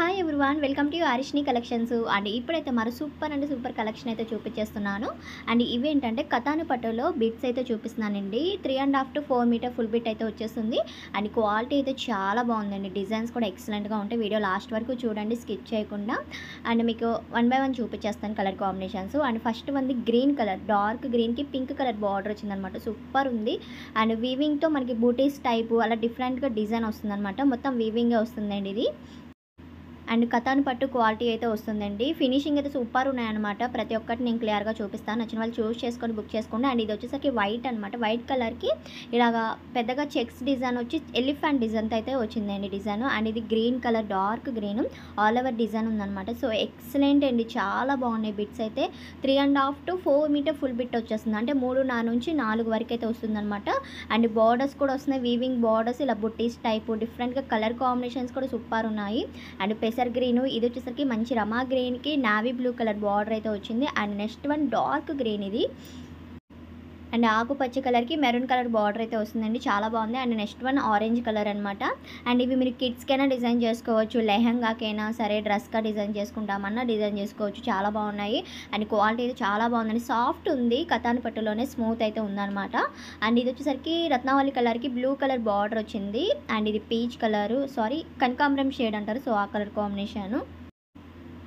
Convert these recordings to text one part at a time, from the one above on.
Hi everyone, welcome to Harishni collections. And ఇప్పుడైతే మరి super అంటే సూపర్ కలెక్షన్ అయితే చూపించేస్తున్నాను. అండ్ ఇవేంటంటే కతాను పట్టులో బిట్స్ అయితే చూపిస్తున్నానండి. 3.5 to 4 మీటర్ ఫుల్ బిట్ అయితే వచ్చేస్తుంది. అండ్ క్వాలిటీ అయితే చాలా బాగుందండి. డిజైన్స్ కూడా ఎక్సలెంట్గా ఉంటాయి. వీడియో లాస్ట్ వరకు చూడండి, స్కిప్ చేయకుండా. అండ్ మీకు 1 by 1 చూపించేస్తాను కలర్ కాంబినేషన్స్. అండ్ ఫస్ట్ ఉంది గ్రీన్ కలర్, డార్క్ గ్రీన్కి పింక్ కలర్ బార్డర్ వచ్చిందనమాట. సూపర్ ఉంది. అండ్ వీవింగ్తో మనకి బూటీస్ టైపు అలా డిఫరెంట్గా డిజైన్ వస్తుందన్నమాట. మొత్తం వీవింగే వస్తుందండి ఇది. అండ్ కతాన్ పట్టు క్వాలిటీ అయితే వస్తుందండి. ఫినిషింగ్ అయితే సూపర్ ఉన్నాయన్నమాట. ప్రతి ఒక్కటి నేను క్లియర్గా చూపిస్తాను. నచ్చిన వాళ్ళు చూస్ చేసుకొని బుక్ చేసుకోండి. అండ్ ఇది వచ్చేసరికి వైట్ అనమాట. వైట్ కలర్కి ఇలాగా పెద్దగా చెక్స్ డిజైన్ వచ్చి ఎలిఫెంట్ డిజైన్తో అయితే వచ్చిందండి డిజైన్. అండ్ ఇది green colour, dark green all over design ఉందన్నమాట. సో ఎక్సలెంట్ అండి, చాలా బాగున్నాయి బిట్స్ అయితే. 3.5 to 4 మీటర్ ఫుల్ బిట్ వచ్చేస్తుంది. అంటే 3.5 నుంచి 4 వరకు అయితే వస్తుందన్నమాట. అండ్ బార్డర్స్ కూడా వస్తున్నాయి, వీవింగ్ బార్డర్స్, ఇలా బుట్టీస్ టైపు డిఫరెంట్గా కలర్ కాంబినేషన్స్ కూడా సూపర్ ఉన్నాయి. అండ్ పెసర్ గ్రీన్, ఇది వచ్చేసరికి మంచి రమా గ్రీన్కి నావీ బ్లూ కలర్ బార్డర్ అయితే వచ్చింది. And next one dark green ఇది. అండ్ ఆకుపచ్చ కలర్కి మెరూన్ కలర్ బార్డర్ అయితే వస్తుందండి, చాలా బాగుంది. And next one orange colour అనమాట. అండ్ ఇవి మీరు కిడ్స్కైనా డిజైన్ చేసుకోవచ్చు, లెహంగాకైనా సరే, డ్రెస్గా డిజైన్ చేసుకుంటామన్నా డిజైన్ చేసుకోవచ్చు. చాలా బాగున్నాయి. అండ్ క్వాలిటీ అయితే చాలా బాగుందండి. సాఫ్ట్ ఉంది, కతాన్ పట్టులోనే స్మూత్ అయితే ఉందన్నమాట. అండ్ ఇది వచ్చేసరికి రత్నావళి కలర్కి బ్లూ కలర్ బార్డర్ వచ్చింది. అండ్ ఇది పీచ్ కలరు, కనకాంబరం షేడ్ అంటారు, సో ఆ కలర్ కాంబినేషను.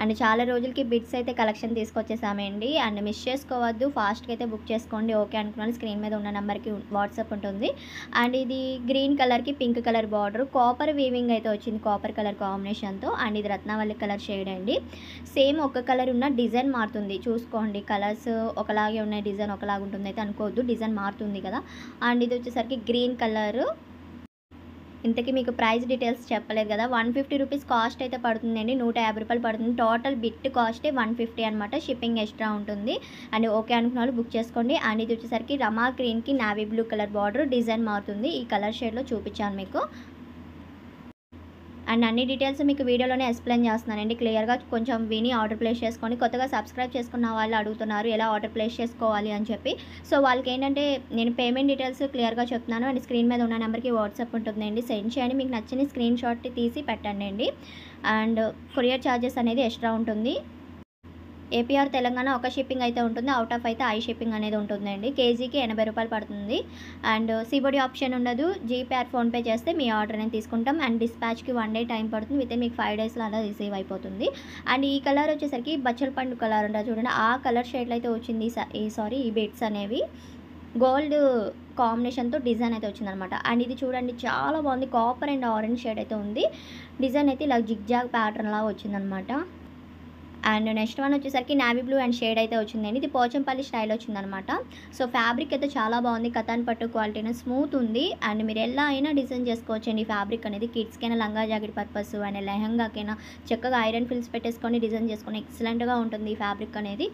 అండ్ చాలా రోజులకి బిట్స్ అయితే కలెక్షన్ తీసుకొచ్చేసామండి. అండ్ మిస్ చేసుకోవద్దు, ఫాస్ట్గా అయితే బుక్ చేసుకోండి. ఓకే అనుకున్నాను, స్క్రీన్ మీద ఉన్న నెంబర్కి వాట్సాప్ ఉంటుంది. అండ్ ఇది గ్రీన్ కలర్కి pink colour border, copper weaving అయితే వచ్చింది, కాపర్ కలర్ కాంబినేషన్తో. అండ్ ఇది రత్నావళి కలర్ షేడ్ అండి. సేమ్ ఒక కలర్ ఉన్న డిజైన్ మారుతుంది, చూసుకోండి. కలర్స్ ఒకలాగే ఉన్నాయి, డిజైన్ ఒకలాగా ఉంటుంది అయితే అనుకోవద్దు, డిజైన్ మారుతుంది కదా. అండ్ ఇది వచ్చేసరికి గ్రీన్ కలరు. ఇంతకీ మీకు ప్రైస్ డీటెయిల్స్ చెప్పలేదు కదా. 150 రూపీస్ కాస్ట్ అయితే పడుతుందండి, 150 రూపాయలు పడుతుంది. టోటల్ బిట్ కాస్టే 150 అనమాట, షిప్పింగ్ ఎక్స్ట్రా ఉంటుంది. అండ్ ఓకే అనుకున్న వాళ్ళు బుక్ చేసుకోండి. అండ్ ఇది వచ్చేసరికి రమా గ్రీన్కి navy blue colour border, design మారుతుంది. ఈ కలర్ షేడ్లో చూపించాను మీకు. అండ్ అన్ని డీటెయిల్స్ మీకు వీడియోలోనే ఎక్స్ప్లెయిన్ చేస్తున్నానండి, క్లియర్గా కొంచెం విని ఆర్డర్ ప్లేస్ చేసుకోండి. కొత్తగా సబ్స్క్రైబ్ చేసుకున్న వాళ్ళు అడుగుతున్నారు ఎలా ఆర్డర్ ప్లేస్ చేసుకోవాలి అని చెప్పి. సో వాళ్ళకి ఏంటంటే నేను పేమెంట్ డీటెయిల్స్ క్లియర్గా చెప్తున్నాను. అండ్ స్క్రీన్ మీద ఉన్న నెంబర్కి వాట్సాప్ ఉంటుందండి, సెండ్ చేయండి. మీకు నచ్చిన స్క్రీన్ షాట్ తీసి పెట్టండి అండి. అండ్ కొరియర్ ఛార్జెస్ అనేది ఎక్స్ట్రా ఉంటుంది. ఏపీఆర్ తెలంగాణ ఒక షిప్పింగ్ అయితే ఉంటుంది, అవుట్ ఆఫ్ అయితే ఐ షిప్పింగ్ అనేది ఉంటుందండి. కేజీకి 80 రూపాయలు పడుతుంది. అండ్ సిబోడి ఆప్షన్ ఉండదు. జీపే ఆర్ ఫోన్పే చేస్తే మీ ఆర్డర్ అనేది తీసుకుంటాం. అండ్ డిస్పాచ్కి 1 day టైం పడుతుంది, విత్ మీకు 5 daysలో అలా రిసీవ్ అయిపోతుంది. అండ్ ఈ కలర్ వచ్చేసరికి బచ్చల పండు కలర్ ఉంటుంది చూడండి, ఆ కలర్ షేడ్లో అయితే వచ్చింది. ఈ బిట్స్ అనేవి గోల్డ్ కాంబినేషన్తో డిజైన్ అయితే వచ్చిందనమాట. అండ్ ఇది చూడండి, చాలా బాగుంది. కాపర్ అండ్ ఆరెంజ్ షేడ్ అయితే ఉంది. డిజైన్ అయితే ఇలా జిగ్జాగ్ ప్యాటర్న్ లాగా వచ్చిందనమాట. అండ్ నెక్స్ట్ వన్ వచ్చేసరికి నావీ బ్లూ అండ్ షేడ్ అయితే వచ్చిందండి. ఇది పోచంపల్లి స్టైల్ వచ్చిందనమాట. సో ఫ్యాబ్రిక్ అయితే చాలా బాగుంది, కతాన్ పట్టు క్వాలిటీ స్మూత్ ఉంది. అండ్ మీరు ఎలా అయినా డిజైన్ చేసుకోవచ్చండి. ఈ ఫ్యాబ్రిక్ అనేది కిడ్స్కైనా, లంగా జాకెట్ పర్పస్ అండ్ లెహంగాకైనా చక్కగా ఐరన్ ఫిల్స్ పెట్టేసుకొని డిజైన్ చేసుకొని ఎక్సలెంట్గా ఉంటుంది ఈ ఫ్యాబ్రిక్ అనేది.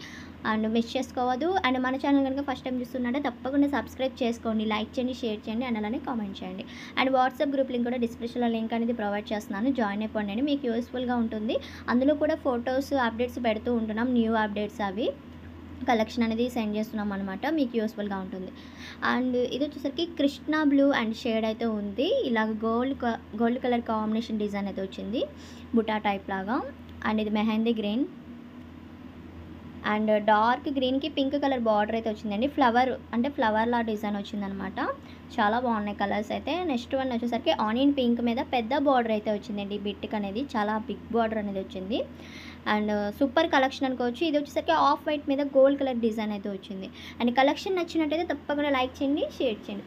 అండ్ మిస్ చేసుకోవద్దు. అండ్ మన ఛానల్ కనుక ఫస్ట్ టైం చూస్తుంటే తప్పకుండా సబ్స్క్రైబ్ చేసుకోండి, లైక్ చేయండి, షేర్ చేయండి, అండ్ అలానే కామెంట్ చేయండి. అండ్ వాట్సాప్ గ్రూప్ లింక్ కూడా డిస్క్రిప్షన్లో లింక్ అనేది ప్రొవైడ్ చేస్తున్నాను, జాయిన్ అయిపోండి, మీకు యూస్ఫుల్గా ఉంటుంది. అందులో కూడా ఫొటోస్ అప్డేట్స్ పెడుతూ ఉంటున్నాం, న్యూ అప్డేట్స్ అవి కలెక్షన్ అనేది సెండ్ చేస్తున్నాం అనమాట, మీకు యూస్ఫుల్గా ఉంటుంది. అండ్ ఇది వచ్చేసరికి కృష్ణ బ్లూ అండ్ షేడ్ అయితే ఉంది. ఇలాగ గోల్డ్ కలర్ కాంబినేషన్ డిజైన్ అయితే వచ్చింది, బుటా టైప్ లాగా. అండ్ ఇది మెహందీ గ్రీన్ అండ్ డార్క్ గ్రీన్కి పింక్ కలర్ బార్డర్ అయితే వచ్చిందండి. ఫ్లవర్లా డిజైన్ వచ్చిందనమాట. చాలా బాగున్నాయి కలర్స్ అయితే. నెక్స్ట్ వన్ వచ్చేసరికి ఆనియన్ పింక్ మీద పెద్ద బార్డర్ అయితే వచ్చిందండి. బిట్కి అనేది చాలా బిగ్ బార్డర్ అనేది వచ్చింది. అండ్ సూపర్ కలెక్షన్ అనుకోవచ్చు. ఇది వచ్చేసరికి ఆఫ్ వైట్ మీద గోల్డ్ కలర్ డిజైన్ అయితే వచ్చింది. అండ్ కలెక్షన్ నచ్చినట్టయితే తప్పకుండా లైక్ చేయండి, షేర్ చేయండి.